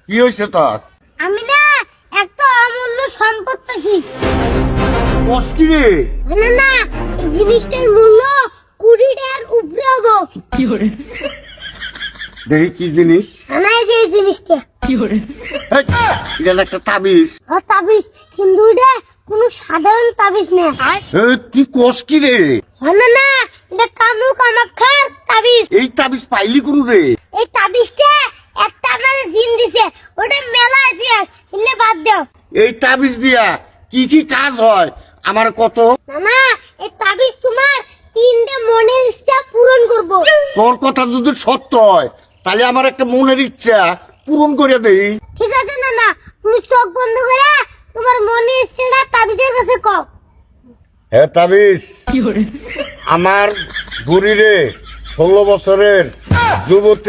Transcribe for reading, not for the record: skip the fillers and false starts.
কি হয়েছে তোর? আমি না একটা অমূল্য সম্পদ পাইছি। কস কি রে? না না, এই জিনিসটার মূল্য 20 টাকার উপরে হবো। দেখি কি জিনিস? আমার যে এই জিনিসটা হেই, এটা একটা তাবিজ। তাবিজ, কিন্তু এটা কোনো সাধারণ তাবিজ না। তুই কস কি রে? না না, এটা কামু কামাক্ষার তাবিজ। এই তাবিজ পাইলি কোন রে? এই তাবিজটা একটা আমার জিন দিছে, ওটা মেলা ইতিহাস, ইলে বাদ দাও। এই তাবিজ দিয়া কি কি কাজ হয় আমার কত? না, এই তাবিজ তোমার 3টে মনের ইচ্ছা পূরণ করব। তোর কথা যদি সত্য হয় তাহলে আমার একটা মনের ইচ্ছা পূরণ করে দেই। ঠিক আছে না, তুমি চোখ বন্ধ করে তোমার মনের ইচ্ছাটা তাবিজের কাছে কও। হ্যাঁ তাবিজ, আমার বুড়ি রে 16 বছরের যুবতী